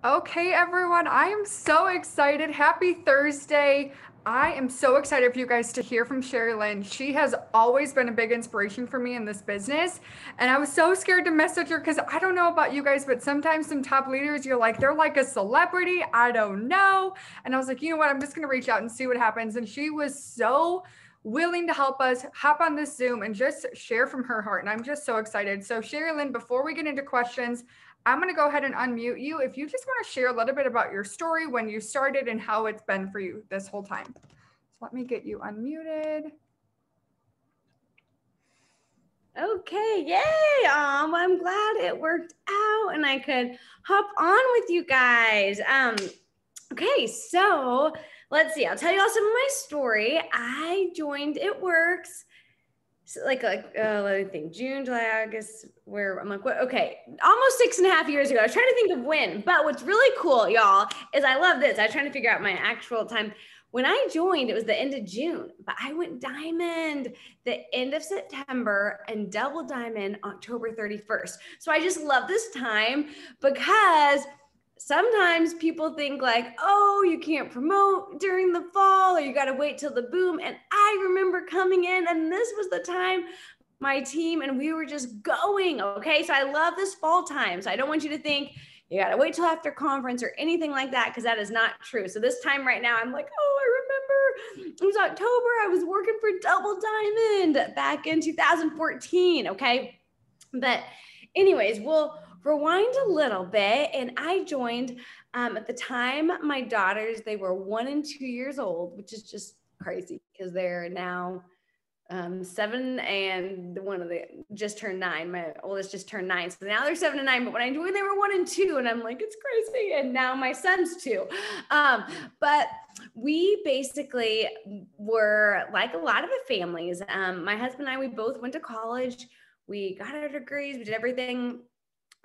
Okay, everyone, I am so excited. Happy Thursday. I am so excited for you guys to hear from Sherry Lynn. She has always been a big inspiration for me in this business. And I was so scared to message her because I don't know about you guys, but sometimes some top leaders, you're like, they're like a celebrity. I don't know. And I was like, you know what? I'm just going to reach out and see what happens. And she was so willing to help us hop on this Zoom and just share from her heart. And I'm just so excited. So, Sherry Lynn, before we get into questions, I'm going to go ahead and unmute you. If you just want to share a little bit about your story, when you started, and how it's been for you this whole time. So let me get you unmuted. Okay, yay! I'm glad it worked out and I could hop on with you guys. Okay, so let's see. I'll tell you all some of my story. I joined It Works. So let me think, June, July, August, where I'm like, what? Okay, almost 6.5 years ago. I was trying to think of when, but what's really cool, y'all, is I love this. I was trying to figure out my actual time. When I joined, it was the end of June, but I went diamond the end of September and double diamond October 31st. So I just love this time because sometimes people think like, oh, you can't promote during the fall or you got to wait till the boom. And I remember coming in and this was the time my team and we were just going. Okay. So I love this fall time. So I don't want you to think you got to wait till after conference or anything like that, because that is not true. So this time right now, I'm like, oh, I remember it was October. I was working for Double Diamond back in 2014. Okay. But anyways, we'll rewind a little bit. And I joined at the time, my daughters, they were 1 and 2 years old, which is just crazy because they're now 7 and one of the just turned 9. My oldest just turned 9. So now they're 7 and 9. But when I joined, they were 1 and 2. And I'm like, it's crazy. And now my son's 2. But we basically were like a lot of the families. My husband and I, we both went to college. We got our degrees. We did everything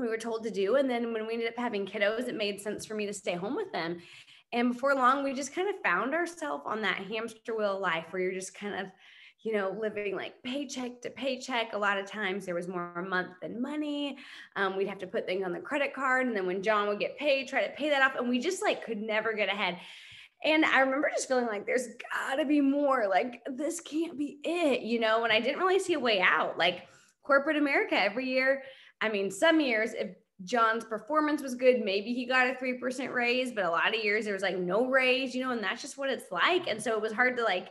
we were told to do. And then when we ended up having kiddos, it made sense for me to stay home with them. And before long, we just kind of found ourselves on that hamster wheel of life where you're just kind of, living like paycheck to paycheck. A lot of times there was more a month than money. We'd have to put things on the credit card. And then when John would get paid, try to pay that off. And we just like could never get ahead. And I remember just feeling like there's gotta be more, like this can't be it, and I didn't really see a way out. Like corporate America every year, I mean, some years, if John's performance was good, maybe he got a 3% raise, but a lot of years there was like no raise, and that's just what it's like. And so it was hard to like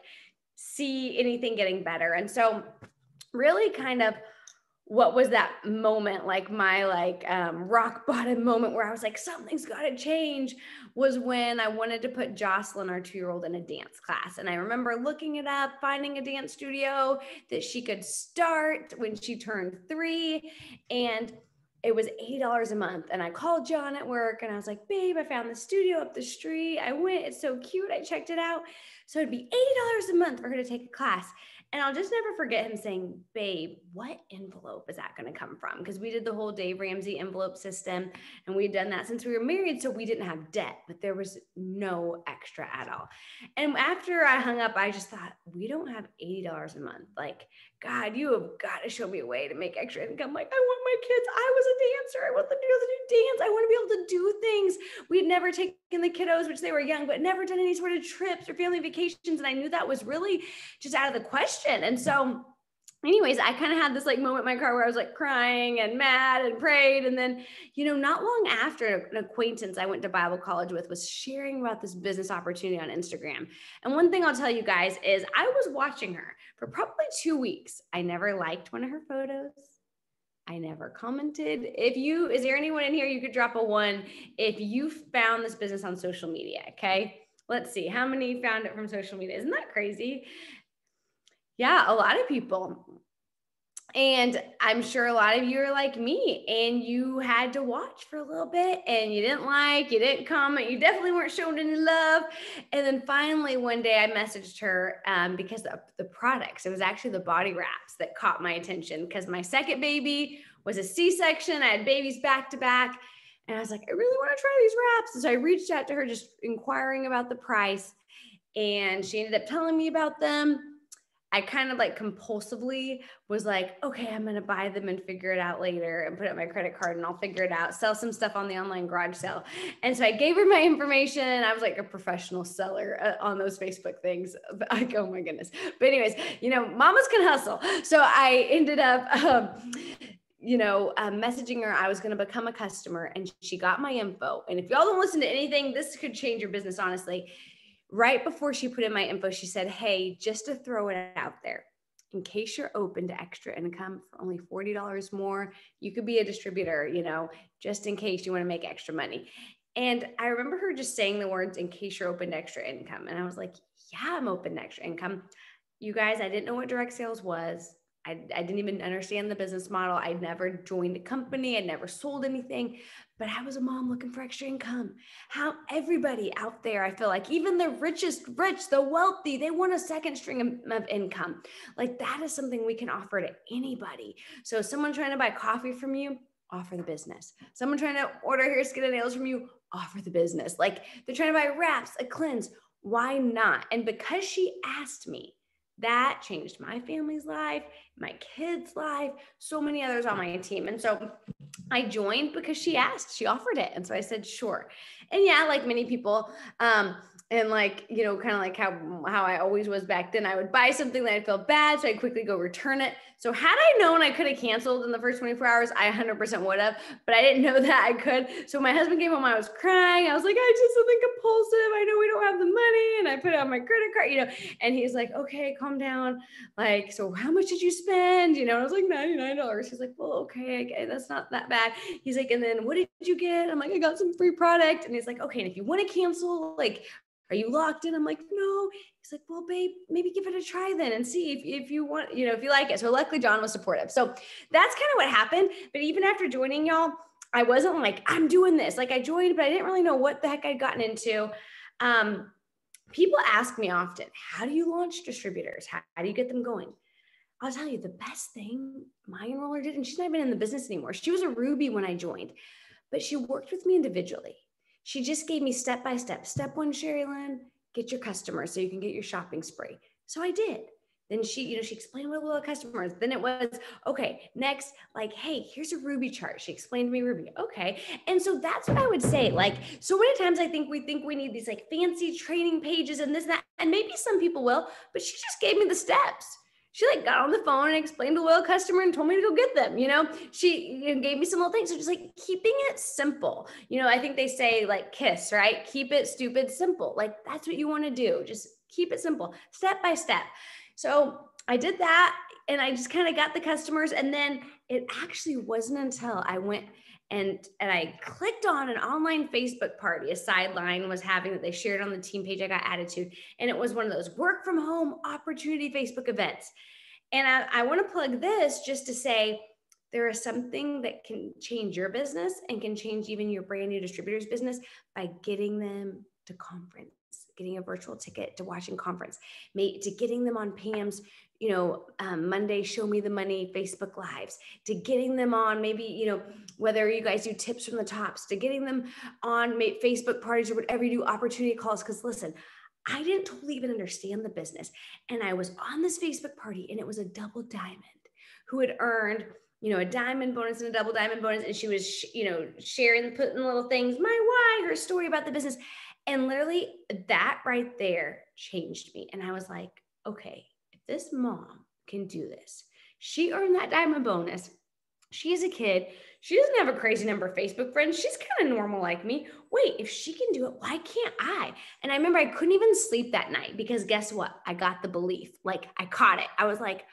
see anything getting better. And so really kind of what was that moment, like my rock bottom moment where I was like, something's got to change, was when I wanted to put Jocelyn, our 2-year-old, in a dance class. And I remember looking it up, finding a dance studio that she could start when she turned 3. And it was $80 a month. And I called John at work and I was like, babe, I found the studio up the street. I went, it's so cute. I checked it out. So it'd be $80 a month for her to take a class. And I'll just never forget him saying, babe, what envelope is that going to come from? Because we did the whole Dave Ramsey envelope system and we'd done that since we were married. So we didn't have debt, but there was no extra at all. And after I hung up, I just thought, we don't have $80 a month. Like, God, you have got to show me a way to make extra income. Like, I want my kids. I was a dancer. I want them to be able to do dance. I want to be able to do things. We'd never taken the kiddos, which they were young, but never done any sort of trips or family vacations. And I knew that was really just out of the question. And so anyways, I kind of had this like moment in my car where I was like crying and mad and prayed. And then, not long after, an acquaintance I went to Bible college with was sharing about this business opportunity on Instagram. And one thing I'll tell you guys is I was watching her for probably 2 weeks. I never liked one of her photos. I never commented. Is there anyone in here you could drop a 1 if you found this business on social media? Okay. Let's see how many found it from social media. Isn't that crazy? Yeah, a lot of people. And I'm sure a lot of you are like me and you had to watch for a little bit and you didn't comment. You definitely weren't showing any love. And then finally one day I messaged her because of the products. It was actually the body wraps that caught my attention because my second baby was a C-section. I had babies back to back. And I was like, I really want to try these wraps. And so I reached out to her just inquiring about the price. And she ended up telling me about them. I kind of like compulsively was like, okay, I'm going to buy them and figure it out later and put up my credit card and I'll figure it out, sell some stuff on the online garage sale. And so I gave her my information. I was like a professional seller on those Facebook things. Like, oh my goodness. But anyways, mamas can hustle. So I ended up, messaging her. I was going to become a customer and she got my info. And if y'all don't listen to anything, this could change your business, honestly. Right before she put in my info, she said, hey, just to throw it out there, in case you're open to extra income for only $40 more, you could be a distributor, just in case you want to make extra money. And I remember her just saying the words, in case you're open to extra income. And I was like, yeah, I'm open to extra income. You guys, I didn't know what direct sales was. I didn't even understand the business model. I'd never joined a company. I'd never sold anything, but I was a mom looking for extra income. How everybody out there, I feel like even the richest rich, the wealthy, they want a second string of income. Like that is something we can offer to anybody. So someone trying to buy coffee from you, offer the business. Someone trying to order hair, skin, and nails from you, offer the business. Like they're trying to buy wraps, a cleanse. Why not? And because she asked me, that changed my family's life, my kids' life, so many others on my team. And so I joined because she asked, she offered it. And so I said, sure. And yeah, like many people, and like, kind of like how I always was back then, I would buy something that I felt bad. So I'd quickly go return it. So had I known I could have canceled in the first 24 hours, I 100% would have, but I didn't know that I could. So my husband came home, I was crying. I was like, I did something compulsive. I know we don't have the money. And I put it on my credit card, and he's like, okay, calm down. Like, so how much did you spend? I was like, $99. He's like, well, okay, that's not that bad. He's like, and then what did you get? I'm like, I got some free product. And he's like, okay, and if you want to cancel, like, are you locked in? I'm like, no. He's like, well, babe, maybe give it a try then and see if you want, if you like it. So luckily John was supportive. So that's kind of what happened. But even after joining y'all, I wasn't like, I'm doing this. Like I joined, but I didn't really know what the heck I'd gotten into. People ask me often, how do you launch distributors? How do you get them going? I'll tell you the best thing my enroller did, and she's not even in the business anymore. She was a Ruby when I joined, but she worked with me individually. She just gave me step-by-step. Step one, Sherry-Lynn, get your customers so you can get your shopping spree. So I did. Then she explained what little customers. Then it was, okay, next, like, hey, here's a Ruby chart. She explained to me Ruby. Okay. And so that's what I would say. Like, so many times I think we need these like fancy training pages and this and that. And maybe some people will, but she just gave me the steps. She like got on the phone and explained to a loyal customer and told me to go get them. She gave me some little things. So just like keeping it simple. I think they say like KISS, right? Keep it stupid simple. Like that's what you want to do. Just keep it simple, step by step. So I did that and I just kind of got the customers. And then it actually wasn't until I went and I clicked on an online Facebook party a sideline was having that they shared on the team page I got added to. And it was one of those work from home opportunity Facebook events. And I want to plug this just to say there is something that can change your business and can change even your brand new distributor's business by getting them to conference, getting a virtual ticket to watching conference, to getting them on Pam's Monday, Show Me the Money Facebook Lives, to getting them on maybe, whether you guys do tips from the tops, to getting them on Facebook parties or whatever you do, opportunity calls. Because listen, I didn't totally even understand the business. And I was on this Facebook party and it was a double diamond who had earned, a diamond bonus and a double diamond bonus. And she was, sharing, putting little things, my why, her story about the business. And literally that right there changed me. And I was like, okay, this mom can do this. She earned that diamond bonus. She's a kid. She doesn't have a crazy number of Facebook friends. She's kind of normal like me. Wait, if she can do it, why can't I? And I remember I couldn't even sleep that night because guess what? I got the belief. Like I caught it. I was like,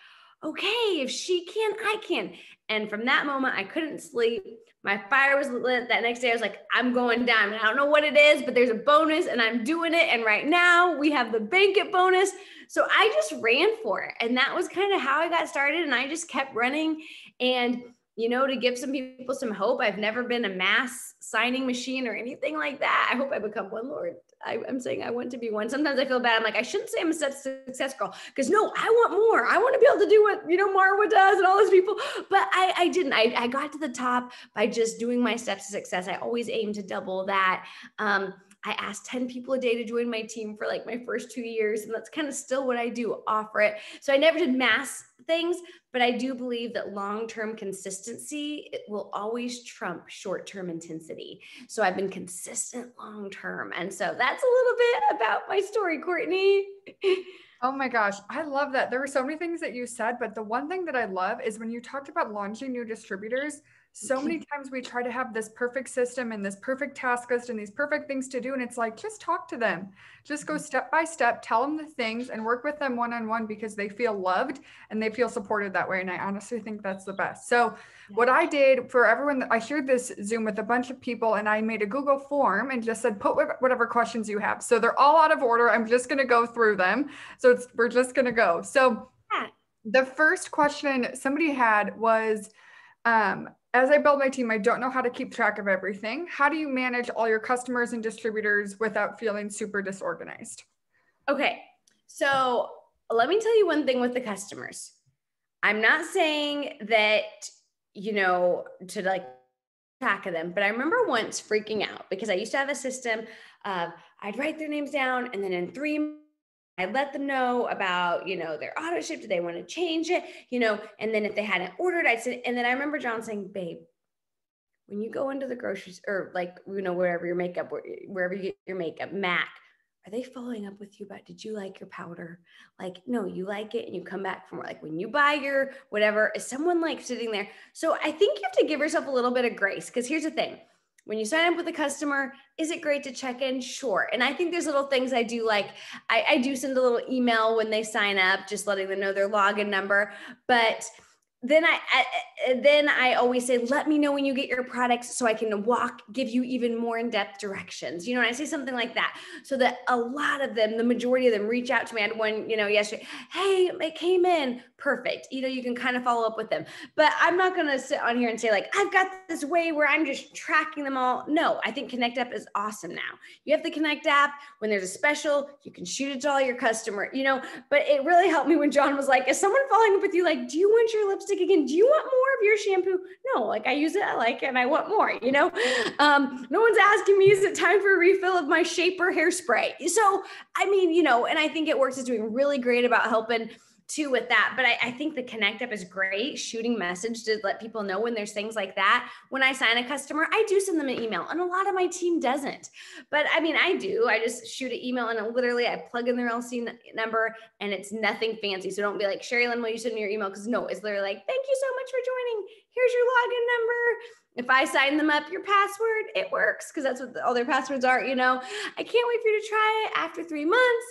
okay, if she can, I can. And from that moment, I couldn't sleep. My fire was lit. That next day, I was like, I'm going diamond. I don't know what it is, but there's a bonus and I'm doing it. And right now we have the bank it bonus. So I just ran for it. And that was kind of how I got started. And I just kept running. And, to give some people some hope, I've never been a mass signing machine or anything like that. I hope I become one, Lord. I'm saying I want to be one. Sometimes I feel bad. I'm like, I shouldn't say I'm a success girl because no, I want more. I want to be able to do what, Marwa does and all those people. But I didn't. I got to the top by just doing my steps to success. I always aim to double that. I asked 10 people a day to join my team for like my first 2 years. And that's kind of still what I do, offer it. So I never did mass things, but I do believe that long-term consistency, it will always trump short-term intensity. So I've been consistent long-term. And so that's a little bit about my story, Courtney. Oh my gosh, I love that. There were so many things that you said, but the one thing that I love is when you talked about launching new distributors, so many times we try to have this perfect system and this perfect task list and these perfect things to do. And it's like, just talk to them, just go step by step, tell them the things and work with them one-on-one because they feel loved and they feel supported that way. And I honestly think that's the best. So what I did for everyone, I shared this Zoom with a bunch of people and I made a Google form and just said, put whatever questions you have. So they're all out of order. I'm just going to go through them. So we're just going to go. So the first question somebody had was, as I build my team, I don't know how to keep track of everything. How do you manage all your customers and distributors without feeling super disorganized? Okay. So let me tell you one thing with the customers. I'm not saying that, to like track of them, but I remember once freaking out because I used to have a system of I'd write their names down and then in 3 months, I let them know about, their auto ship. Do they want to change it? And then if they hadn't ordered, I'd say, and then I remember John saying, babe, when you go into the groceries or like, wherever you get your makeup, MAC, are they following up with you about, did you like your powder? Like, no, you like it. And you come back from like, when you buy your whatever, is someone like sitting there? So I think you have to give yourself a little bit of grace. Cause here's the thing. When you sign up with a customer, is it great to check in? Sure. And I think there's little things I do, like I do send a little email when they sign up, just letting them know their login number. But then I always say, let me know when you get your products so I can give you even more in-depth directions. And I say something like that so that a lot of them, the majority of them reach out to me. I had one, yesterday, hey, it came in. Perfect. You can kind of follow up with them, but I'm not going to sit on here and say like, I've got this way where I'm just tracking them all. No, I think Connect App is awesome now. You have the Connect App. When there's a special, you can shoot it to all your customer, but it really helped me when John was like, is someone following up with you? Like, do you want your lipstick again? Do you want more of your shampoo? No, like I use it, I like it, and I want more, No one's asking me, is it time for a refill of my Shaper hairspray? So, and I think It Works is doing really great about helping too with that. But I think the Connect App is great, shooting message to let people know when there's things like that. When I sign a customer, I do send them an email, and a lot of my team doesn't. But I do. I just shoot an email and I plug in their LC number, and it's nothing fancy. So don't be like, Sherry Lynn, will you send me your email? Because no, it's literally like, thank you so much for joining. Here's your login number. If I sign them up, your password, it works because that's what all their passwords are. I can't wait for you to try it after 3 months.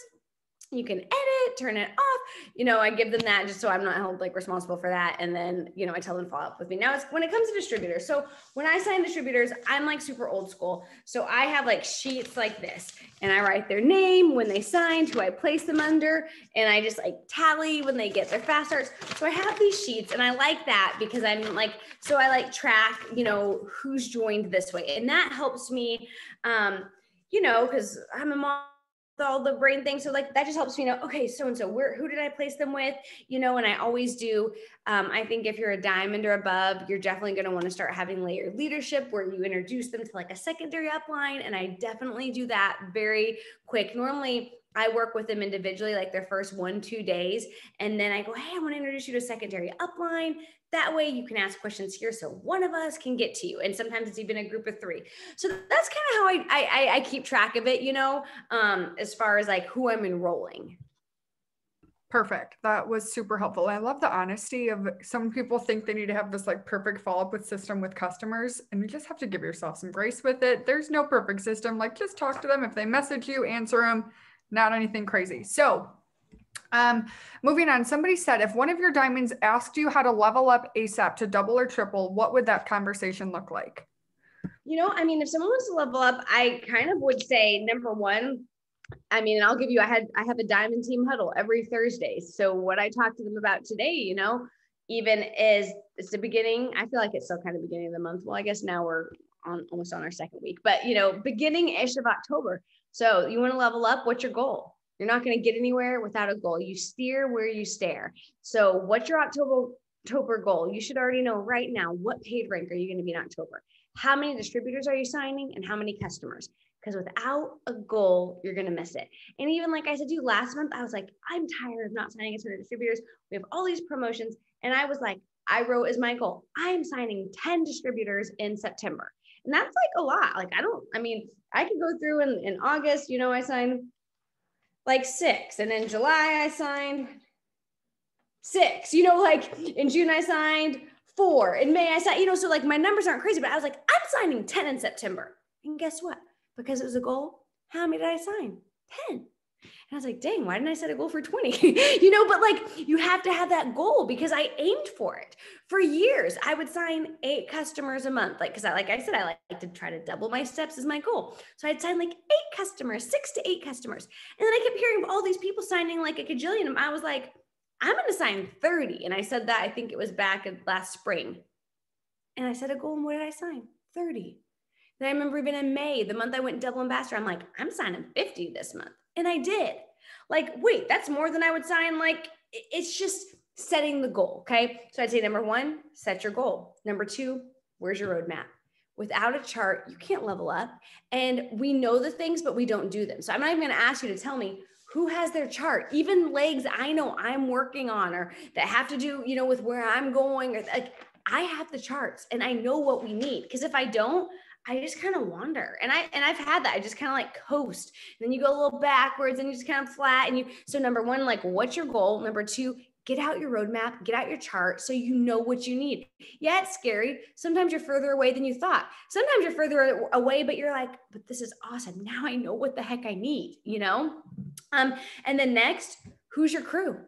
You can edit, turn it off. I give them that just so I'm not held like responsible for that. And then, I tell them to follow up with me. Now when it comes to distributors. So when I sign distributors, I'm like super old school. So I have like sheets like this and I write their name, when they signed, who I place them under. And I just like tally when they get their fast starts. So I have these sheets and I like that because I'm like, so I like track, who's joined this way. And that helps me, because I'm a mom, all the brain thing. So like, that just helps me know, okay, so-and-so, who did I place them with? And I always do. I think if you're a diamond or above, you're definitely going to want to start having layered leadership where you introduce them to like a secondary upline. And I definitely do that very quick. Normally I work with them individually, like their first 1-2 days. And then I go, hey, I want to introduce you to a secondary upline. That way you can ask questions here. So one of us can get to you. And sometimes it's even a group of 3. So that's kind of how I keep track of it, as far as like who I'm enrolling. Perfect. That was super helpful. I love the honesty of some people think they need to have this like perfect follow-up with system with customers, and you just have to give yourself some grace with it. There's no perfect system. Like just talk to them. If they message you, answer them, not anything crazy. So moving on, somebody said, if one of your diamonds asked you how to level up ASAP to double or triple, what would that conversation look like? If someone wants to level up, I kind of would say, number one, and I'll give you, I have a diamond team huddle every Thursday. So what I talked to them about today, even is it's the beginning. I feel like it's still kind of beginning of the month. Well, I guess now we're almost on our second week, but beginning-ish of October. So you want to level up, what's your goal? You're not going to get anywhere without a goal. You steer where you stare. So what's your October goal? You should already know right now, what paid rank are you going to be in October? How many distributors are you signing and how many customers? Because without a goal, you're going to miss it. And even like I said to you last month, I was like, I'm tired of not signing a ton of distributors. We have all these promotions. And I was like, I wrote as my goal, I'm signing 10 distributors in September. And that's like a lot. Like, I could go through in August, you know, I signed like 6. And in July, I signed 6, you know, like in June, I signed 4. In May, I signed, you know, so like my numbers aren't crazy, but I was like, I'm signing 10 in September. And guess what? Because it was a goal, how many did I sign? 10. And I was like, dang, why didn't I set a goal for 20? You know, but like you have to have that goal because I aimed for it. For years, I would sign 8 customers a month. Like, cause like I said, I like to try to double my steps as my goal. So I'd sign like 8 customers, 6 to 8 customers. And then I kept hearing of all these people signing like a gajillion. And I was like, I'm going to sign 30. And I said that, I think it was back in last spring. And I set a goal. And what did I sign? 30. Then I remember even in May, the month I went double ambassador, I'm like, I'm signing 50 this month. And I did. Like, wait, that's more than I would sign. Like, it's just setting the goal. Okay. So I'd say number 1, set your goal. Number 2, where's your roadmap? Without a chart, you can't level up. And we know the things, but we don't do them. So I'm not even going to ask you to tell me who has their chart, even legs I know I'm working on or that have to do, you know, with where I'm going, or like I have the charts and I know what we need. Because if I don't, I just kind of wander. And I've had that. I just kind of like coast. And then you go a little backwards and you just kind of flat. And so number 1, like what's your goal? Number 2, get out your roadmap, get out your chart so you know what you need. Yeah, it's scary. Sometimes you're further away than you thought. Sometimes you're further away, but you're like, but this is awesome. Now I know what the heck I need, you know? And then next, who's your crew?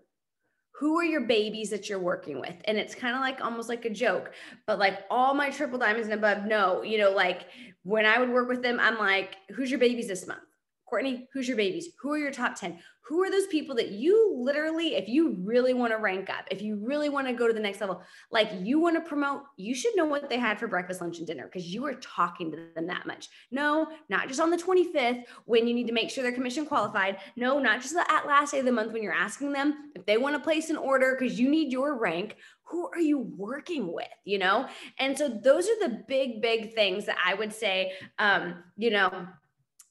Who are your babies that you're working with? And it's kind of like almost like a joke, but like all my triple diamonds and above know, you know, like when I would work with them, I'm like, who's your babies this month? Courtney, who's your babies? Who are your top 10? Who are those people that you literally, if you really want to rank up, if you really want to go to the next level, like you want to promote, you should know what they had for breakfast, lunch, and dinner because you are talking to them that much. No, not just on the 25th when you need to make sure they're commission qualified. No, not just at last day of the month when you're asking them if they want to place an order because you need your rank. Who are you working with, you know? And so those are the big things that I would say, you know,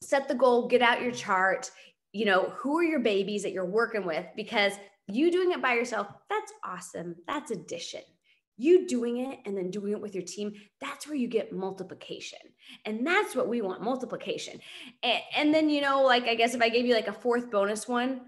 set the goal, get out your chart, you know, who are your babies that you're working with? Because you doing it by yourself, that's awesome. That's addition. You doing it and then doing it with your team, that's where you get multiplication. And that's what we want, multiplication. And then, you know, like, I guess if I gave you like a 4th bonus one,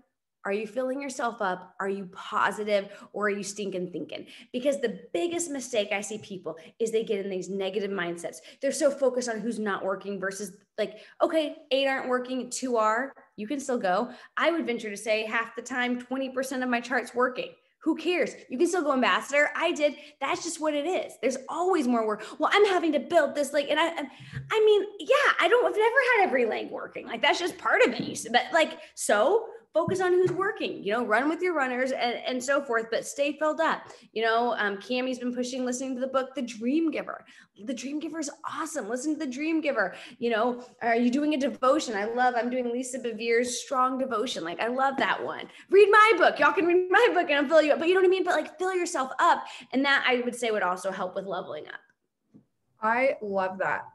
are you filling yourself up? Are you positive or are you stinking thinking? Because the biggest mistake I see people is they get in these negative mindsets. They're so focused on who's not working versus like, okay, 8 aren't working, 2 are, you can still go. I would venture to say half the time, 20% of my chart's working. Who cares? You can still go ambassador. I did. That's just what it is. There's always more work. Well, I'm having to build this like, and I mean, yeah, I've never had every leg working. Like that's just part of it. But like, so focus on who's working, you know, run with your runners and so forth, but stay filled up. You know, Cammie's been pushing, listening to the book, The Dream Giver. The Dream Giver is awesome. Listen to The Dream Giver. You know, are you doing a devotion? I'm doing Lisa Bevere's Strong Devotion. Like, I love that one. Read my book. Y'all can read my book and I'll fill you up, but you know what I mean? But like fill yourself up. And that I would say would also help with leveling up. I love that.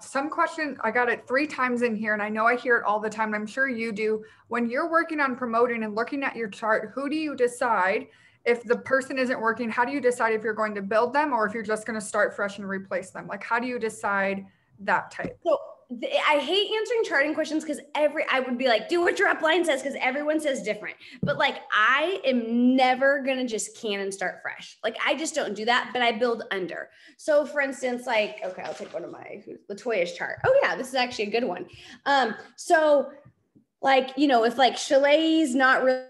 Some question, I got it 3 times in here and I know I hear it all the time. And I'm sure you do. When you're working on promoting and looking at your chart, who do you decide if the person isn't working? How do you decide if you're going to build them or if you're just going to start fresh and replace them? Like, how do you decide that type? So I hate answering charting questions because I would be like, do what your upline says because everyone says different. But like, I am never going to just can and start fresh. Like, I just don't do that, but I build under. So for instance, like, okay, I'll take one of Latoya's chart. Oh yeah, this is actually a good one. So like, you know, if like Chalet's not really,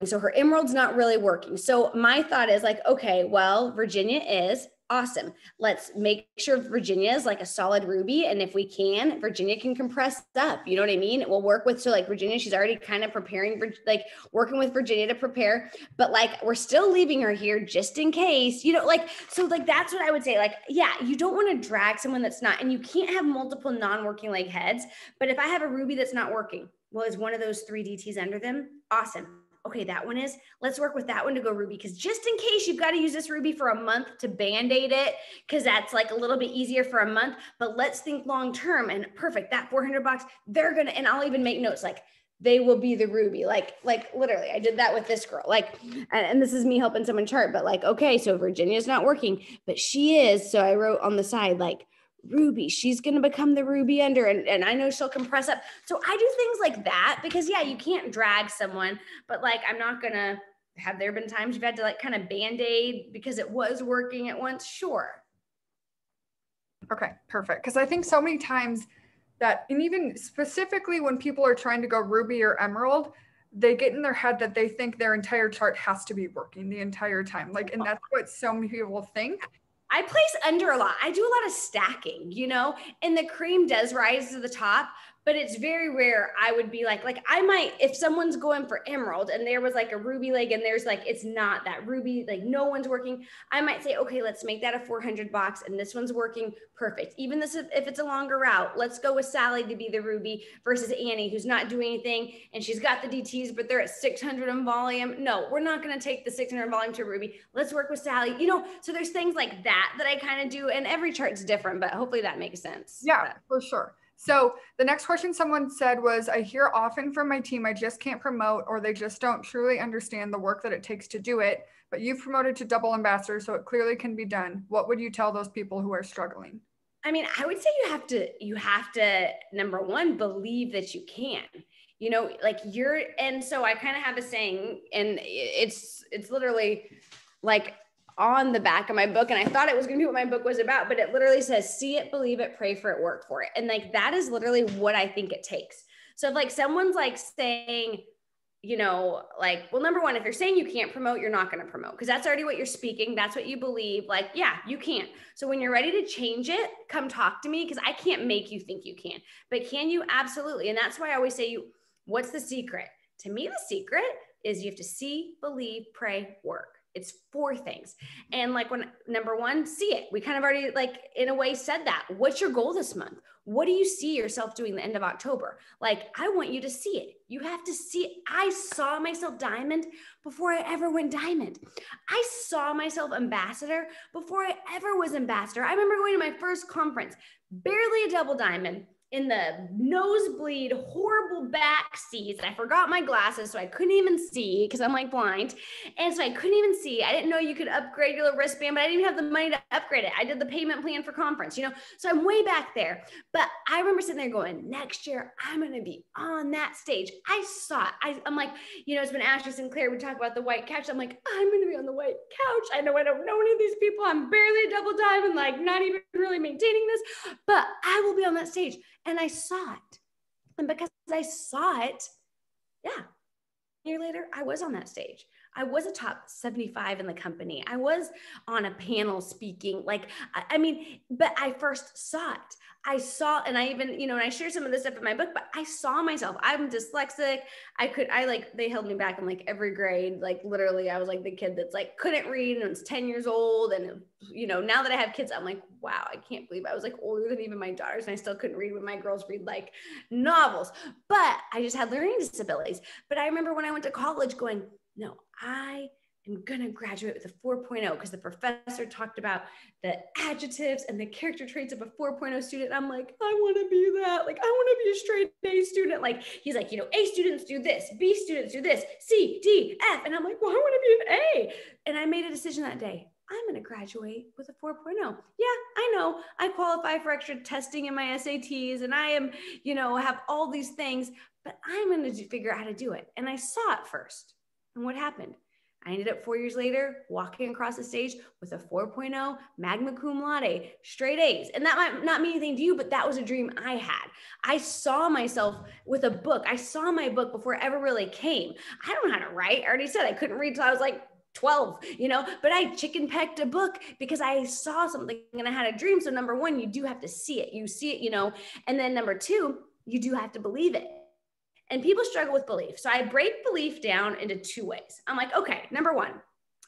so her emerald's not really working. So my thought is like, okay, well, Virginia is awesome. Let's make sure Virginia is like a solid ruby. And if we can, Virginia can compress up, you know what I mean? We'll work with, so like Virginia, she's already kind of preparing for like working with Virginia to prepare, but like, we're still leaving her here just in case, you know, like, so like, that's what I would say. Like, yeah, you don't want to drag someone that's not, and you can't have multiple non-working leg heads. But if I have a ruby that's not working, well, is one of those 3 DTs under them? Awesome. okay, that one is, let's work with that one to go ruby. Cause just in case you've got to use this ruby for a month to band-aid it, cause that's like a little bit easier for a month, but let's think long-term and perfect, that $400, they're gonna, and I'll even make notes like, they will be the ruby. Like literally, I did that with this girl. Like, and this is me helping someone chart, but like, okay, so Virginia's not working, but she is. So I wrote on the side, like, Ruby, she's going to become the ruby under, and I know she'll compress up. So I do things like that because yeah, you can't drag someone, but like, I'm not going to have, there been times you've had to like kind of band-aid because it was working at once? Sure. Okay, perfect. Because I think so many times that, and even specifically when people are trying to go ruby or emerald, they get in their head that they think their entire chart has to be working the entire time. Like, and that's what so many people think. I place under a lot. I do a lot of stacking, you know, and the cream does rise to the top, but it's very rare. I would be like I might, if someone's going for emerald and there was like a ruby leg and there's like, it's not that ruby, like no one's working. I might say, okay, let's make that a 400 box and this one's working perfect. Even this, if it's a longer route, let's go with Sally to be the ruby versus Annie, who's not doing anything. And she's got the DTs, but they're at 600 in volume. No, we're not going to take the 600 volume to ruby. Let's work with Sally, you know? So there's things like that I kind of do, and every chart's different, but hopefully that makes sense. Yeah, for sure. So the next question someone said was, I hear often from my team, I just can't promote, or they just don't truly understand the work that it takes to do it, but you've promoted to double ambassador, so it clearly can be done. What would you tell those people who are struggling? I mean, I would say you have to, number one, believe that you can, you know, like and so I kind of have a saying, and it's literally like on the back of my book, and I thought it was going to be what my book was about, but it literally says, see it, believe it, pray for it, work for it. And like, that is literally what I think it takes. So if like someone's like saying, you know, like, well, number one, if you're saying you can't promote, you're not going to promote because that's already what you're speaking. That's what you believe. Like, yeah, you can't. So when you're ready to change it, come talk to me because I can't make you think you can, but can you? Absolutely. And that's why I always say, what's the secret? To me, the secret is you have to see, believe, pray, work. It's 4 things. And like when number one, see it. We kind of already like in a way said that. What's your goal this month? What do you see yourself doing the end of October? Like, I want you to see it. You have to see it. I saw myself diamond before I ever went diamond. I saw myself ambassador before I ever was ambassador. I remember going to my first conference, barely a double diamond, in the nosebleed, horrible back seats. I forgot my glasses, so I couldn't even see because I'm like blind. And so I couldn't even see. I didn't know you could upgrade your little wristband, but I didn't even have the money to upgrade it. I did the payment plan for conference, you know? So I'm way back there. But I remember sitting there going, next year, I'm going to be on that stage. I saw it. I'm like, you know, it's been Ashley Sinclair. We talk about the white couch. I'm like, I'm going to be on the white couch. I know I don't know any of these people. I'm barely a double diamond, like not even really maintaining this, but I will be on that stage. And I saw it. And because I saw it, yeah, a year later, I was on that stage. I was a top 75 in the company. I was on a panel speaking. Like, I mean, but I first saw it. I saw, and I even, you know, and I share some of this stuff in my book, but I saw myself. I'm dyslexic. They held me back in like every grade. Like literally, I was like the kid that's like, couldn't read and was 10 years old. And, you know, now that I have kids, I'm like, wow, I can't believe I was like older than even my daughters. And I still couldn't read when my girls read like novels, but I just had learning disabilities. But I remember when I went to college going, no, I am going to graduate with a 4.0 because the professor talked about the adjectives and the character traits of a 4.0 student. I'm like, I want to be that. Like, I want to be a straight A student. Like, he's like, you know, A students do this, B students do this, C, D, F. And I'm like, well, I want to be an A. And I made a decision that day. I'm going to graduate with a 4.0. Yeah, I know I qualify for extra testing in my SATs and I am, you know, have all these things, but I'm going to figure out how to do it. And I saw it first. And what happened? I ended up 4 years later walking across the stage with a 4.0 magna cum laude, straight A's. And that might not mean anything to you, but that was a dream I had. I saw myself with a book. I saw my book before it ever really came. I don't know how to write. I already said I couldn't read till I was like 12, you know, but I chicken pecked a book because I saw something and I had a dream. So number one, you do have to see it. You see it, you know, and then number two, you do have to believe it. And people struggle with belief. So I break belief down into 2 ways. I'm like, okay, number one,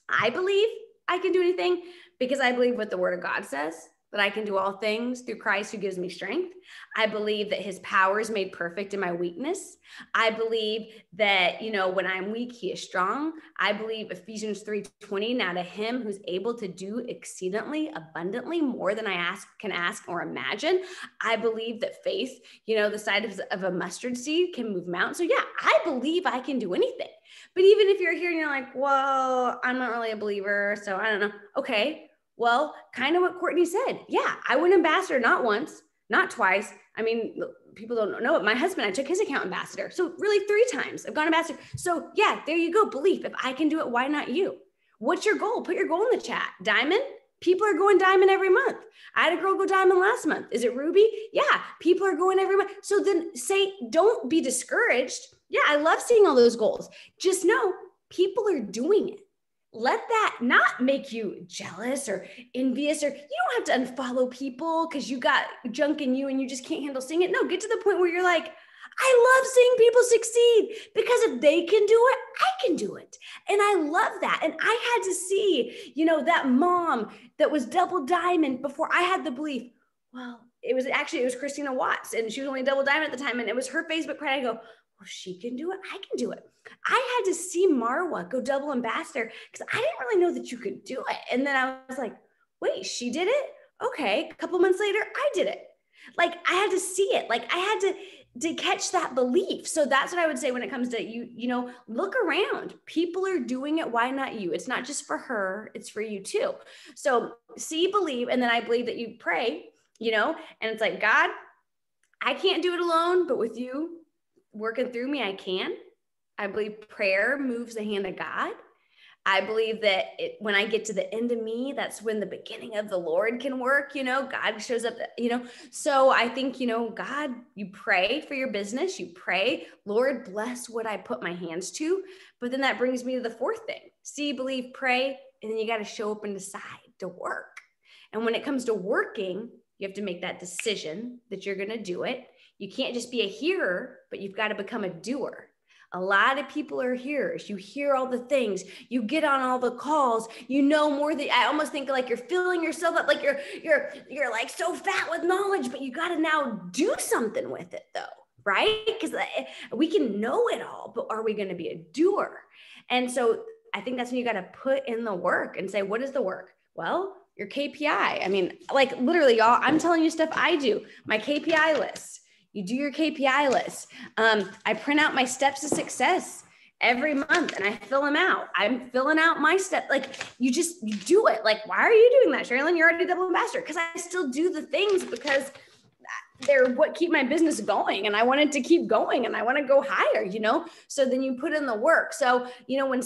I believe I can do anything because I believe what the word of God says. that I can do all things through Christ who gives me strength. I believe that his power is made perfect in my weakness. I believe that, you know, when I'm weak, he is strong. I believe Ephesians 3:20, now to him who's able to do exceedingly abundantly more than I can ask or imagine. I believe that faith, you know, the size of a mustard seed can move mountains. So yeah, I believe I can do anything. But even if you're here and you're like, well, I'm not really a believer, so I don't know. Okay. Well, kind of what Courtney said. Yeah, I went ambassador not once, not twice. I mean, people don't know it. My husband, I took his account ambassador. So really 3 times I've gone ambassador. So yeah, there you go. Belief. If I can do it, why not you? What's your goal? Put your goal in the chat. Diamond? People are going diamond every month. I had a girl go diamond last month. Is it ruby? Yeah, people are going every month. So then say, don't be discouraged. Yeah, I love seeing all those goals. Just know people are doing it. Let that not make you jealous or envious, or you don't have to unfollow people because you got junk in you and you just can't handle seeing it. No, get to the point where you're like, I love seeing people succeed because if they can do it, I can do it. And I love that. And I had to see, you know, that mom that was double diamond before I had the belief. Well, it was Christina Watts and she was only double diamond at the time. And it was her Facebook credit. I go, well, she can do it. I can do it. I had to see Marwa go double ambassador because I didn't really know that you could do it. And then I was like, wait, she did it? Okay. A couple months later, I did it. Like I had to see it. Like I had to catch that belief. So that's what I would say when it comes to you know, look around. People are doing it. Why not you? It's not just for her. It's for you too. So see, believe. And then I believe that you pray, you know, and it's like, God, I can't do it alone, but with you working through me, I can. I believe prayer moves the hand of God. I believe that when I get to the end of me, that's when the beginning of the Lord can work, you know, God shows up, you know. So I think, you know, God, you pray for your business, you pray, Lord, bless what I put my hands to. But then that brings me to the 4th thing. See, believe, pray, and then you got to show up and decide to work. And when it comes to working, you have to make that decision that you're going to do it. You can't just be a hearer, but you've got to become a doer. A lot of people are hearers. You hear all the things, you get on all the calls, you know more than I almost think like you're filling yourself up, like you're like so fat with knowledge, but you got to now do something with it though, right? Because we can know it all, but are we going to be a doer? And so I think that's when you got to put in the work and say, what is the work? Well, your KPI. I mean, like literally y'all, I'm telling you stuff I do, my KPI list. You do your KPI list. I print out my steps to success every month and I fill them out. I'm filling out my step. Like you do it. Like, why are you doing that, Sherilyn? You're already double ambassador. Because I still do the things because they're what keep my business going. And I want it to keep going and I want to go higher, you know? So then you put in the work. So, you know, when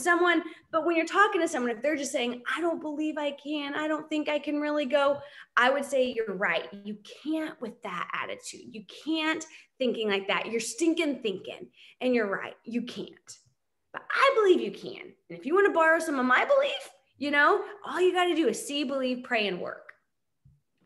you're talking to someone, if they're just saying, I don't believe I can, I don't think I can really go, I would say you're right. You can't with that attitude. You can't thinking like that. You're stinking thinking and you're right. You can't, but I believe you can. And if you want to borrow some of my belief, you know, all you got to do is see, believe, pray, and work.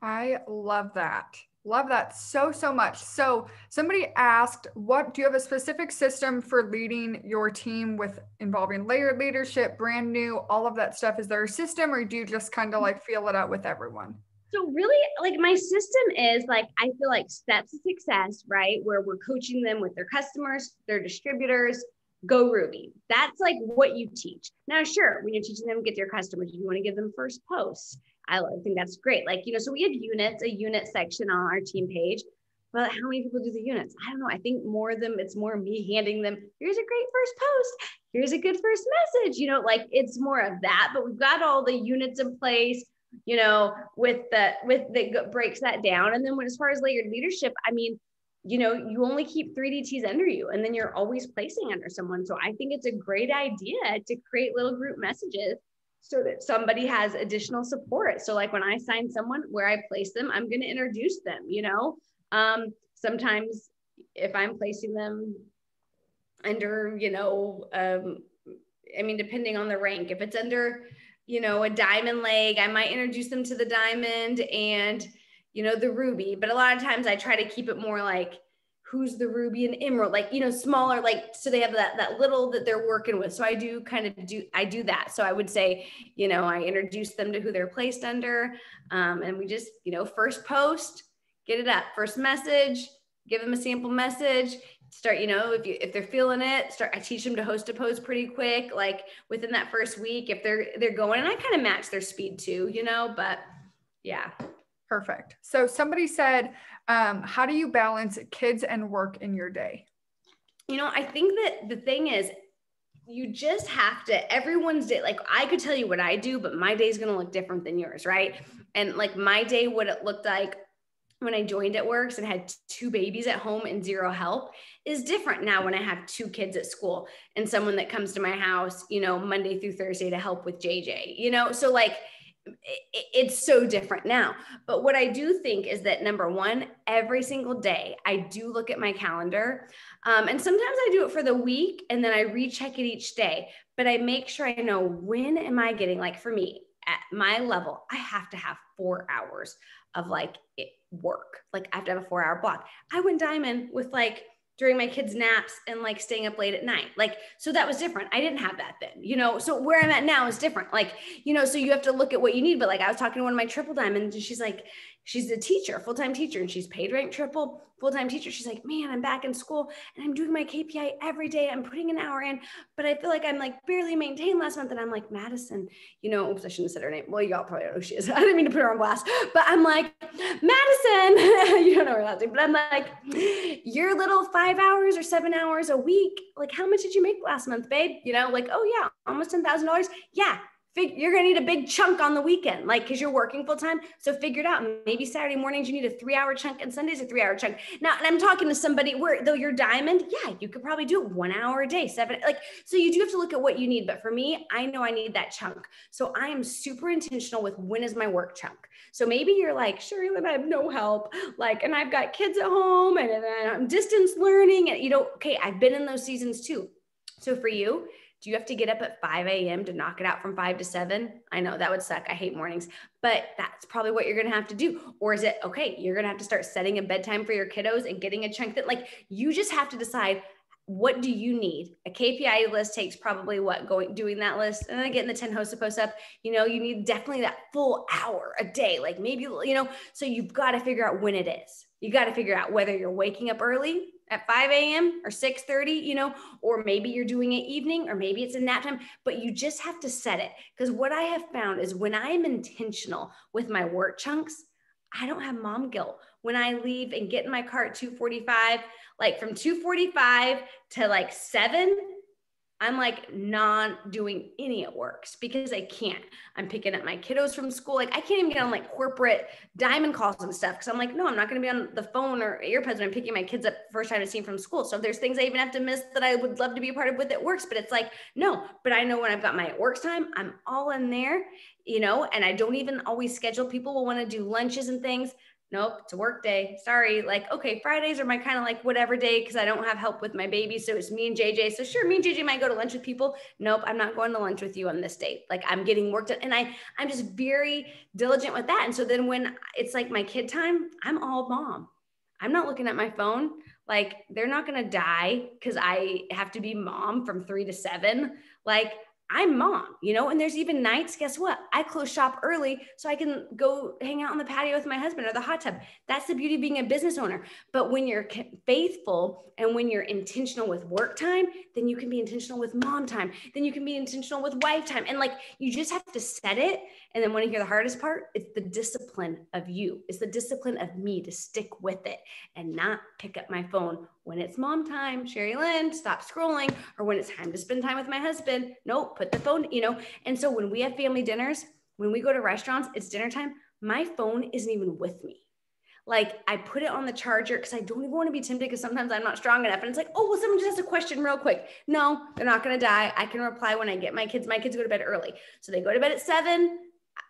I love that. Love that so much. So somebody asked, do you have a specific system for leading your team with involving layered leadership, brand new, all of that stuff? Is there a system or do you just kind of like feel it out with everyone? So really like my system is like, I feel like steps to success, right? Where we're coaching them with their customers, their distributors, go Ruby. That's like what you teach. Now, sure, when you're teaching them to get their customers, you want to give them first posts. I think that's great. Like, you know, so we have units, a unit section on our team page, but how many people do the units? I don't know. I think more of them, it's more me handing them, here's a great first post. Here's a good first message, you know, like it's more of that, but we've got all the units in place, you know, with that breaks that down. And then as far as layered leadership, I mean, you know, you only keep 3 DTs under you and then you're always placing under someone. So I think it's a great idea to create little group messages so that somebody has additional support. So like when I sign someone where I place them, I'm going to introduce them, you know, sometimes if I'm placing them under, you know, I mean, depending on the rank, if it's under, you know, a diamond leg, I might introduce them to the diamond and, you know, the ruby, but a lot of times I try to keep it more like, who's the ruby and emerald, like, you know, smaller, like, so they have that little that they're working with. So I do that. So I would say, you know, I introduce them to who they're placed under. And we just, you know, first post, get it up, first message, give them a sample message, start, you know, if they're feeling it, I teach them to host a post pretty quick, like within that first week, if they're going, and I kind of match their speed too, you know, but yeah. Perfect. So somebody said, how do you balance kids and work in your day? You know, I think that the thing is, you just have to, everyone's day, like I could tell you what I do, but my day is going to look different than yours, right? And like my day, what it looked like when I joined at Works and had 2 babies at home and 0 help is different now when I have 2 kids at school and someone that comes to my house, you know, Monday through Thursday to help with JJ, you know? So like, it's so different now. But what I do think is that number one, every single day, I do look at my calendar. And sometimes I do it for the week and then I recheck it each day, but I make sure I know when am I getting, like for me at my level, I have to have 4 hours of like work. Like I have to have a 4-hour block. I went diamond with like during my kids' naps and like staying up late at night. Like, so that was different. I didn't have that then, you know, so where I'm at now is different. Like, you know, so you have to look at what you need. But like, I was talking to one of my triple diamonds and she's like, she's a teacher, full-time teacher, and she's paid rank triple, full-time teacher. She's like, man, I'm back in school and I'm doing my KPI every day. I'm putting an hour in, but I feel like I'm like barely maintained last month. And I'm like, Madison, you know, oops, I shouldn't have said her name. Well, y'all probably don't know who she is. I didn't mean to put her on blast, but I'm like, Madison, you don't know her last name, but I'm like, your little 5 hours or 7 hours a week, like how much did you make last month, babe? You know, like, oh yeah, almost $10,000. Yeah. You're going to need a big chunk on the weekend, like, cause you're working full time. So figure it out. Maybe Saturday mornings, you need a 3-hour chunk and Sundays a 3-hour chunk. Now, and I'm talking to somebody where though you're diamond, yeah, you could probably do it 1 hour a day, 7, like, so you do have to look at what you need. But for me, I know I need that chunk. So I am super intentional with when is my work chunk. So maybe you're like, Sherilyn, I have no help. Like, and I've got kids at home and I'm distance learning and you know, okay, I've been in those seasons too. So for you, do you have to get up at 5 a.m. to knock it out from 5 to 7? I know that would suck. I hate mornings, but that's probably what you're going to have to do. Or is it, okay, you're going to have to start setting a bedtime for your kiddos and getting a chunk that like, you just have to decide what do you need? A KPI list takes probably doing that list and then getting the 10 host posts up, you know, you need definitely that full hour a day, like maybe, you know, so you've got to figure out when it is. You got to figure out whether you're waking up early at 5 a.m. or 6:30, you know, or maybe you're doing it evening, or maybe it's a nap time, but you just have to set it. Because what I have found is when I am intentional with my work chunks, I don't have mom guilt. When I leave and get in my car at 2:45, like from 2:45 to like 7, I'm like not doing any at Works because I can't. I'm picking up my kiddos from school. Like I can't even get on like corporate diamond calls and stuff because I'm like, no, I'm not going to be on the phone or earbuds when I'm picking my kids up first time to see them from school. So there's things I even have to miss that I would love to be a part of with at Works, but it's like, no, but I know when I've got my at Works time, I'm all in there, you know, and I don't even always schedule. People will want to do lunches and things. Nope, it's a work day. Sorry. Like, okay, Fridays are my kind of like whatever day because I don't have help with my baby. So it's me and JJ. So sure, me and JJ might go to lunch with people. Nope, I'm not going to lunch with you on this date. Like I'm getting work done. And I'm just very diligent with that. And so then when it's like my kid time, I'm all mom. I'm not looking at my phone. Like they're not going to die because I have to be mom from 3 to 7. Like I'm mom, you know, and there's even nights, guess what? I close shop early so I can go hang out on the patio with my husband or the hot tub. That's the beauty of being a business owner. But when you're faithful and when you're intentional with work time, then you can be intentional with mom time. Then you can be intentional with wife time. And like, you just have to set it. And then when you hear the hardest part, it's the discipline of you. It's the discipline of me to stick with it and not pick up my phone when it's mom time, Sherilyn, stop scrolling, or when it's time to spend time with my husband, nope, put the phone, you know? And so when we have family dinners, when we go to restaurants, it's dinner time, my phone isn't even with me. Like I put it on the charger because I don't even want to be tempted because sometimes I'm not strong enough. And it's like, oh, well, someone just has a question real quick. No, they're not going to die. I can reply when I get my kids go to bed early. So they go to bed at 7,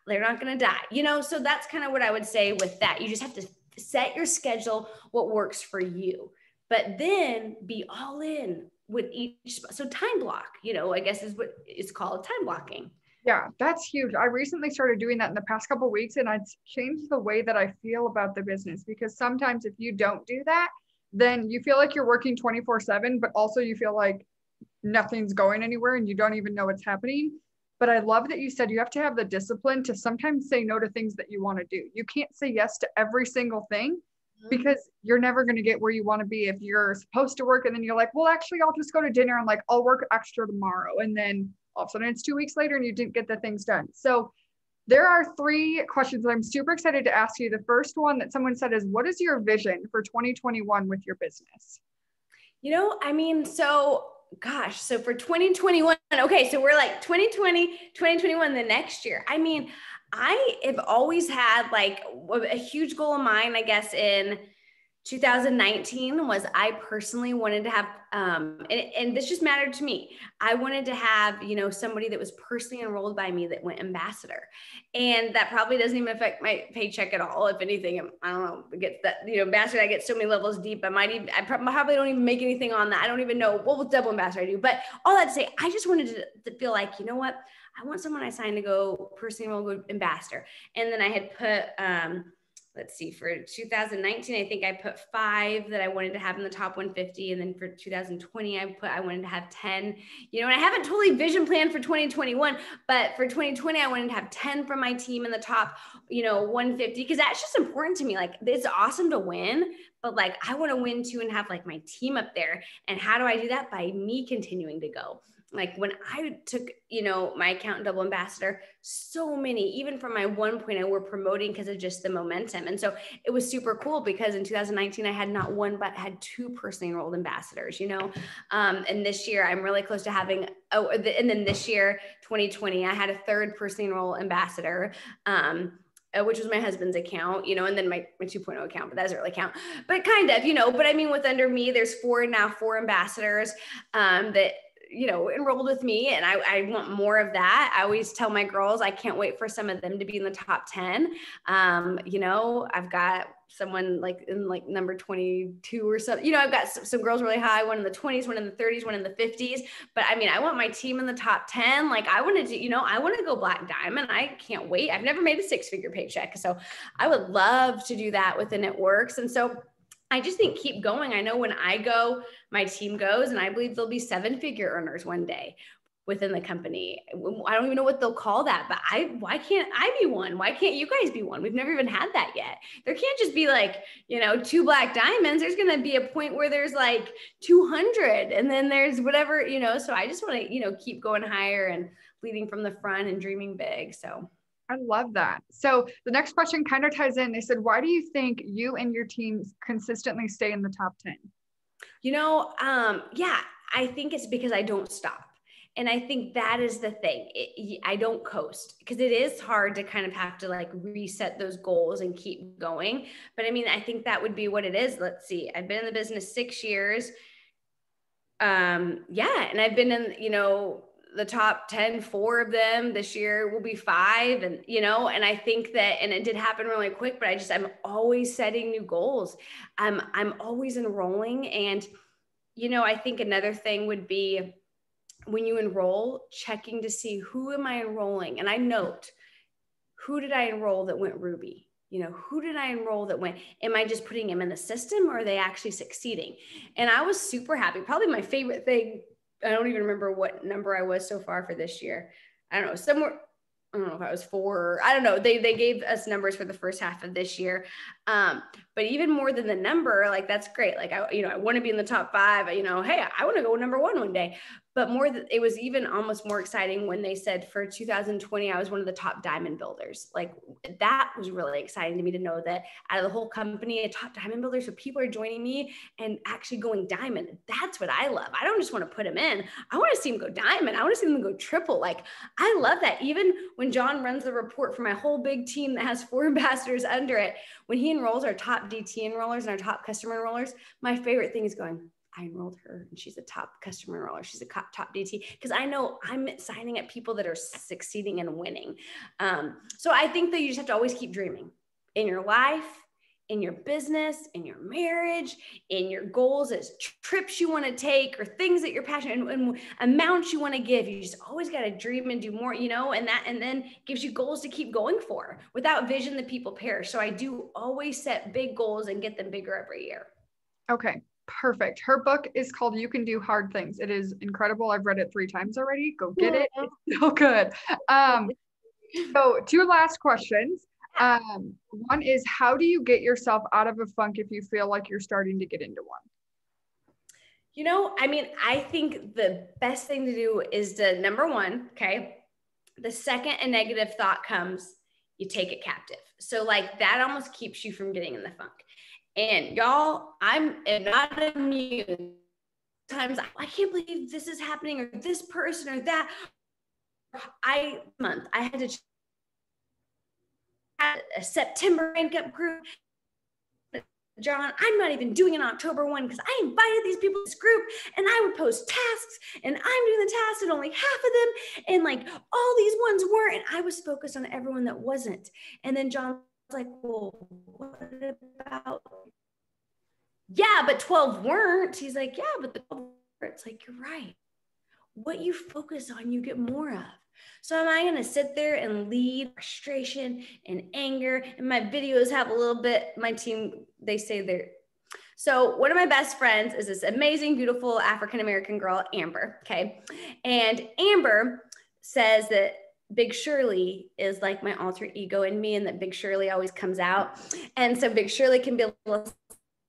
they're not going to die, you know? So that's kind of what I would say with that. You just have to set your schedule, what works for you. But then be all in with each. So time block, you know, I guess is what it's called, time blocking. Yeah, that's huge. I recently started doing that in the past couple of weeks, and it's changed the way that I feel about the business because sometimes if you don't do that, then you feel like you're working 24/7, but also you feel like nothing's going anywhere and you don't even know what's happening. But I love that you said you have to have the discipline to sometimes say no to things that you want to do. You can't say yes to every single thing because you're never going to get where you want to be if you're supposed to work and then you're like, well, actually, I'll just go to dinner and like, I'll work extra tomorrow. And then all of a sudden it's 2 weeks later and you didn't get the things done. So there are 3 questions that I'm super excited to ask you. The first one that someone said is, what is your vision for 2021 with your business? You know, I mean, so gosh, so for 2021, okay, so we're like 2020, 2021, the next year. I mean, I have always had like a huge goal of mine, I guess, in 2019 was I personally wanted to have, and this just mattered to me. I wanted to have, you know, somebody that was personally enrolled by me that went ambassador. And that probably doesn't even affect my paycheck at all. If anything, I don't know, get that, you know, ambassador, I get so many levels deep. I probably don't even make anything on that. I don't even know what double ambassador I do. But all that to say, I just wanted to feel like, you know what, I want someone I signed to go personally enrolled ambassador. And then I had put, let's see, for 2019, I think I put 5 that I wanted to have in the top 150. And then for 2020, I wanted to have 10, you know, and I haven't totally vision planned for 2021, but for 2020, I wanted to have 10 from my team in the top, you know, 150, because that's just important to me. Like, it's awesome to win, but like, I want to win too and have like my team up there. And how do I do that? By me continuing to go. Like when I took, you know, my account double ambassador, so many, even from my 1.0 were promoting because of just the momentum. And so it was super cool because in 2019, I had not one, but had 2 personally enrolled ambassadors, you know? And this year I'm really close to having, and then this year, 2020, I had a 3rd personally enrolled ambassador. Which was my husband's account, you know, and then my 2.0 account, but that doesn't really count, but kind of, you know, but I mean, with under me, there's 4 ambassadors that, you know, enrolled with me. And I want more of that. I always tell my girls, I can't wait for some of them to be in the top 10. You know, I've got someone like in like number 22 or something, you know, I've got some girls really high, one in the 20s, one in the 30s, one in the 50s. But I mean, I want my team in the top 10. Like I wanted to, you know, I want to go black diamond. I can't wait. I've never made a 6-figure paycheck. So I would love to do that within It Works. And so I just think keep going. I know when I go, my team goes, and I believe there'll be 7-figure earners one day within the company. I don't even know what they'll call that, but why can't I be one? Why can't you guys be one? We've never even had that yet. There can't just be like, you know, 2 black diamonds. There's going to be a point where there's like 200 and then there's whatever, you know, so I just want to, you know, keep going higher and leading from the front and dreaming big. So I love that. So the next question kind of ties in. They said, why do you think you and your team consistently stay in the top 10? You know, yeah, I think it's because I don't stop. And I think that is the thing. I don't coast because it is hard to kind of have to like reset those goals and keep going. But I mean, I think that would be what it is. Let's see. I've been in the business 6 years. Yeah. And I've been in, you know, the top 10, 4 of them this year will be 5. And, you know, and I think that, and it did happen really quick, but I'm always setting new goals. I'm always enrolling. And, you know, I think another thing would be when you enroll, checking to see who am I enrolling? And I note, who did I enroll that went Ruby? You know, who did I enroll that went, am I just putting them in the system or are they actually succeeding? And I was super happy. Probably my favorite thing, I don't even remember what number I was so far for this year. I don't know, somewhere, I don't know if I was 4 or I don't know. They gave us numbers for the first half of this year. But even more than the number, like, that's great. Like, I want to be in the top 5, you know, hey, I want to go number 1 one day. But it was even almost more exciting when they said for 2020, I was one of the top diamond builders. Like, that was really exciting to me to know that out of the whole company, a top diamond builder. So people are joining me and actually going diamond. That's what I love. I don't just want to put them in. I want to see them go diamond. I want to see them go triple. Like, I love that. Even when John runs the report for my whole big team that has 4 ambassadors under it, when he enrolls our top DT enrollers and our top customer enrollers, my favorite thing is going, I enrolled her and she's a top customer enroller. She's a top DT, because I know I'm signing up people that are succeeding and winning. So I think that you just have to always keep dreaming in your life, in your business, in your marriage, in your goals, as trips you want to take or things that you're passionate and amounts you want to give. You just always got to dream and do more, you know, and then gives you goals to keep going for. Without vision, the people perish. So I do always set big goals and get them bigger every year. Okay, perfect. Her book is called You Can Do Hard Things. It is incredible. I've read it 3 times already. Go get it. It's so good. So 2 last questions. One is, how do you get yourself out of a funk if you feel like you're starting to get into one? I mean, I think the best thing to do is to, number one, okay, the second a negative thought comes, you take it captive. So like that almost keeps you from getting in the funk. And y'all, I'm not immune. Sometimes I can't believe this is happening, or this person or that. I had to a September makeup group. John, I'm not even doing an October one because I invited these people to this group and I would post tasks and I'm doing the tasks and only half of them. And like all these ones were, and I was focused on everyone that wasn't. And then John was like, well, what about, yeah, but 12 weren't. He's like, yeah, but the 12 weren't. It's like, you're right. What you focus on, you get more of. So am I going to sit there and lead frustration and anger? And my videos have a little bit, my team, they say they're, so one of my best friends is this amazing, beautiful African-American girl, Amber. Okay. And Amber says that Big Shirley is like my alter ego in me, and that Big Shirley always comes out. And so Big Shirley can be a little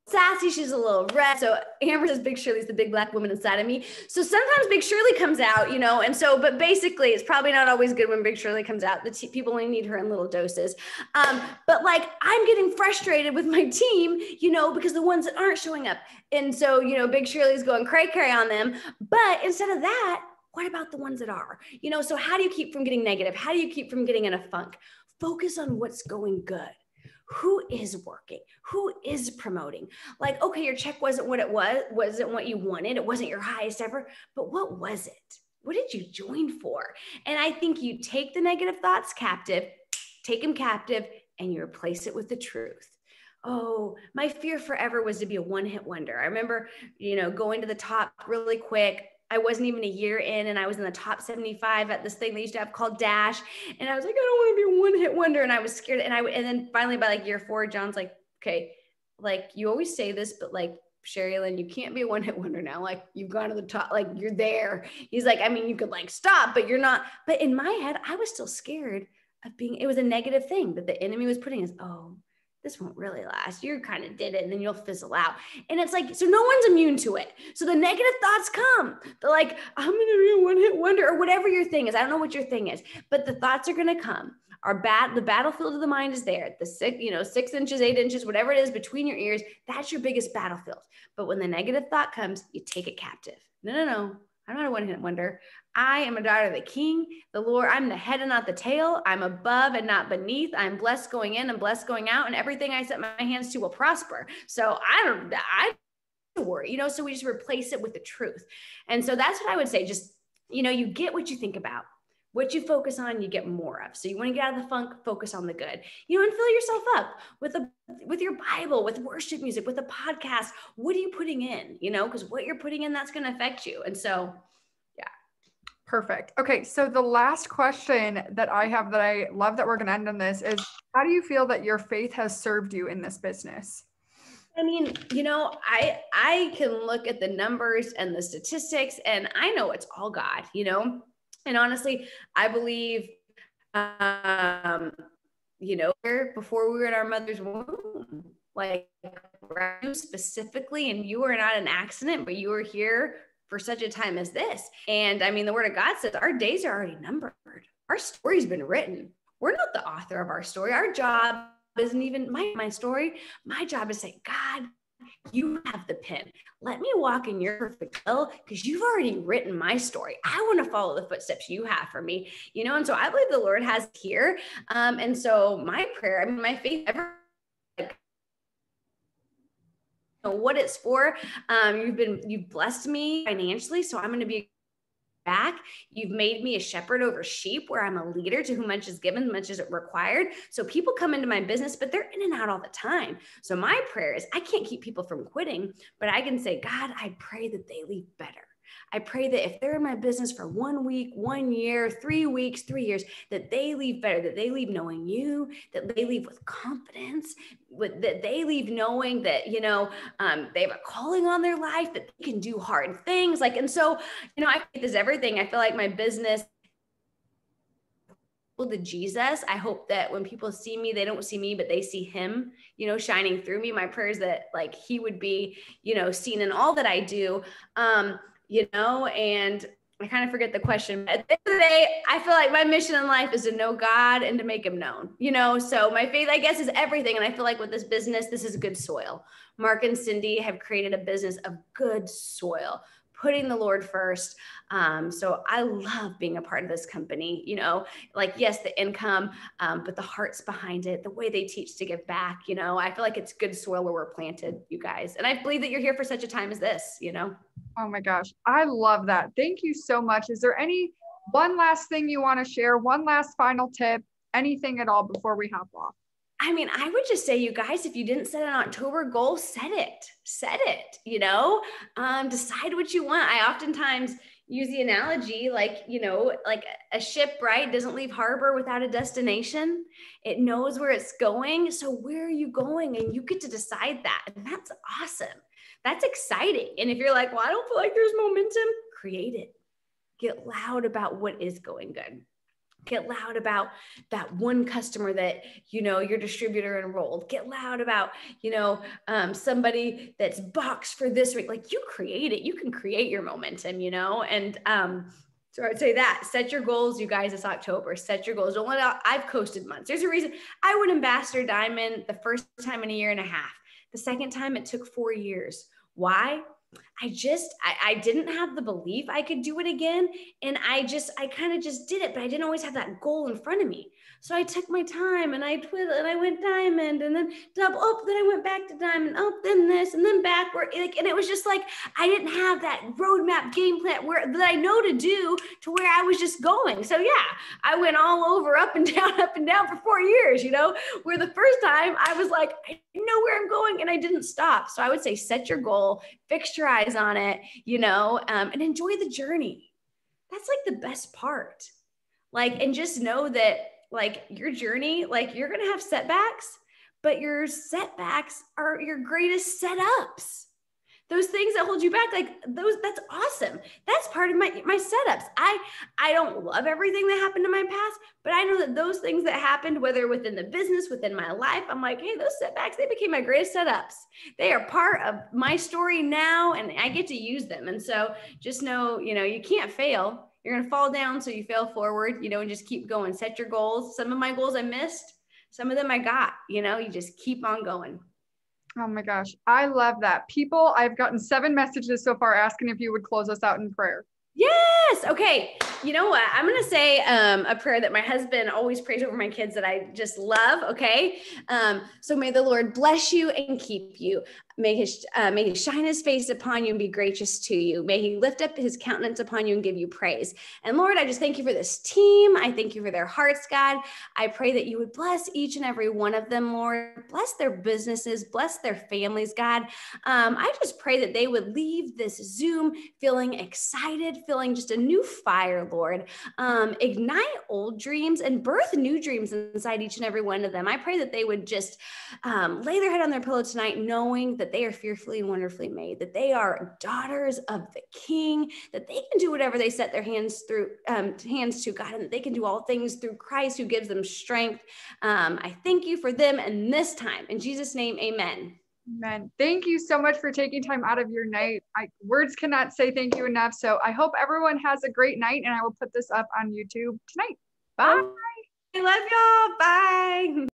sassy, she's a little red. So Amber says Big Shirley's the big black woman inside of me. So sometimes Big Shirley comes out, and so, but basically it's probably not always good when Big Shirley comes out. People only need her in little doses. But like I'm getting frustrated with my team, because the ones that aren't showing up. And so, Big Shirley's going cray on them. But instead of that, what about the ones that are? So how do you keep from getting negative? How do you keep from getting in a funk? Focus on what's going good. Who is working? Who is promoting? Like, okay, your check wasn't what it wasn't what you wanted. It wasn't your highest ever, but what was it? What did you join for? And I think you take the negative thoughts captive, take them captive, and you replace it with the truth. Oh, my fear forever was to be a one-hit wonder. I remember, going to the top really quick. I wasn't even a year in, and I was in the top 75 at this thing they used to have called Dash. And I was like, I don't want to be a one-hit wonder. And I was scared. And then finally by like year 4, John's like, okay, like you always say this, but like, Sherry Lynn, you can't be a one-hit wonder now. Like you've gone to the top, like you're there. He's like, I mean, you could like stop, but you're not. But in my head, I was still scared of it was a negative thing that the enemy was putting as, oh, this won't really last. You kind of did it and then you'll fizzle out. And it's like, so no one's immune to it. So the negative thoughts come. They're like, I'm going to be a one-hit wonder, or whatever your thing is. I don't know what your thing is, but the thoughts are going to come. The battlefield of the mind is there. The 6 inches, 8 inches, whatever it is between your ears, that's your biggest battlefield. But when the negative thought comes, you take it captive. No. I'm not a one-hit wonder. I am a daughter of the King, the Lord. I'm the head and not the tail. I'm above and not beneath. I'm blessed going in and blessed going out, and everything I set my hands to will prosper. So I don't worry, so we just replace it with the truth. And so that's what I would say. Just, you get what you think about. What you focus on, you get more of. So you want to get out of the funk, focus on the good, and fill yourself up with your Bible, with worship music, with a podcast. What are you putting in, because what you're putting in, that's going to affect you. And so, yeah. Perfect. Okay. So the last question that I have that I love that we're going to end on this is, how do you feel that your faith has served you in this business? I mean, I can look at the numbers and the statistics, and I know it's all God, And honestly, I believe, before we were in our mother's womb, like specifically, and you were not an accident, but you were here for such a time as this. And I mean, the word of God says our days are already numbered. Our story's been written. We're not the author of our story. Our job isn't even my story. My job is to say, God, you have the pen. Let me walk in your perfect will, because you've already written my story. I want to follow the footsteps you have for me, and so I believe the Lord has here. And so my prayer, my faith ever, what it's for. You've blessed me financially, so I'm going to be back. You've made me a shepherd over sheep, where I'm a leader to whom much is given, much is required. So people come into my business, but they're in and out all the time. So my prayer is, I can't keep people from quitting, but I can say, God, I pray that they leave better. I pray that if they're in my business for 1 week, 1 year, 3 weeks, 3 years, that they leave better, that they leave knowing you, that they leave with confidence, that they leave knowing that, they have a calling on their life, that they can do hard things. And so, I think this is everything. I feel like my business to Jesus. I hope that when people see me, they don't see me, but they see him, shining through me. My prayer is that he would be, seen in all that I do, and I kind of forget the question. At the end of the day, I feel like my mission in life is to know God and to make him known, so my faith, I guess, is everything. And I feel like with this business, this is good soil. Mark and Cindy have created a business of good soil, putting the Lord first. So I love being a part of this company, yes, the income, but the hearts behind it, the way they teach to give back, I feel like it's good soil where we're planted, you guys. And I believe that you're here for such a time as this, Oh my gosh. I love that. Thank you so much. Is there one last thing you want to share? One last final tip, anything at all before we hop off? I would just say, you guys, if you didn't set an October goal, set it, decide what you want. I oftentimes use the analogy, like a ship, right? Doesn't leave harbor without a destination. It knows where it's going. So where are you going? And you get to decide that. And that's awesome. That's exciting. And if you're like, well, I don't feel like there's momentum, create it. Get loud about what is going good. Get loud about that one customer that, your distributor enrolled. Get loud about, somebody that's boxed for this week. You create it. You can create your momentum, and so I'd say that set your goals, you guys, this October, set your goals. Don't let out. I've coasted months. There's a reason I won Ambassador Diamond the first time in a year and a half. The second time it took 4 years. Why? I didn't have the belief I could do it again. And I kind of just did it, but I didn't always have that goal in front of me. So I took my time and I twiddled and I went diamond and then double, then I went back to diamond, then this and then backward. And it was just I didn't have that roadmap game plan that I know to do to where I was just going. So yeah, I went all over up and down for 4 years, where the first time I was like, I know where I'm going and I didn't stop. So I would say, set your goal, fix your eyes on it, and enjoy the journey. That's the best part. And just know that your journey, you're going to have setbacks, but your setbacks are your greatest setups. Those things that hold you back, that's awesome. That's part of my setups. I don't love everything that happened in my past, but I know that those things that happened, whether within the business, within my life, I'm like, hey, those setbacks, they became my greatest setups. They are part of my story now, and I get to use them. And so just know, you can't fail. You're going to fall down, so you fail forward, and just keep going. Set your goals. Some of my goals I missed. Some of them I got, you just keep on going. Oh my gosh. I love that. People, I've gotten 7 messages so far asking if you would close us out in prayer. Yes. Okay. You know what? I'm going to say a prayer that my husband always prays over my kids that I just love. Okay. So may the Lord bless you and keep you. May he shine his face upon you and be gracious to you. May he lift up his countenance upon you and give you praise. And Lord, I just thank you for this team. I thank you for their hearts, God. I pray that you would bless each and every one of them, Lord. Bless their businesses, bless their families, God. I just pray that they would leave this Zoom feeling excited, feeling just a new fire, Lord. Ignite old dreams and birth new dreams inside each and every one of them. I pray that they would just lay their head on their pillow tonight, knowing that they are fearfully and wonderfully made, that they are daughters of the King, that they can do whatever they set their hands to, God, and that they can do all things through Christ who gives them strength. I thank you for them and this time. In Jesus' name, amen. Amen. Thank you so much for taking time out of your night. Words cannot say thank you enough. So I hope everyone has a great night, and I will put this up on YouTube tonight. Bye. I love y'all. Bye.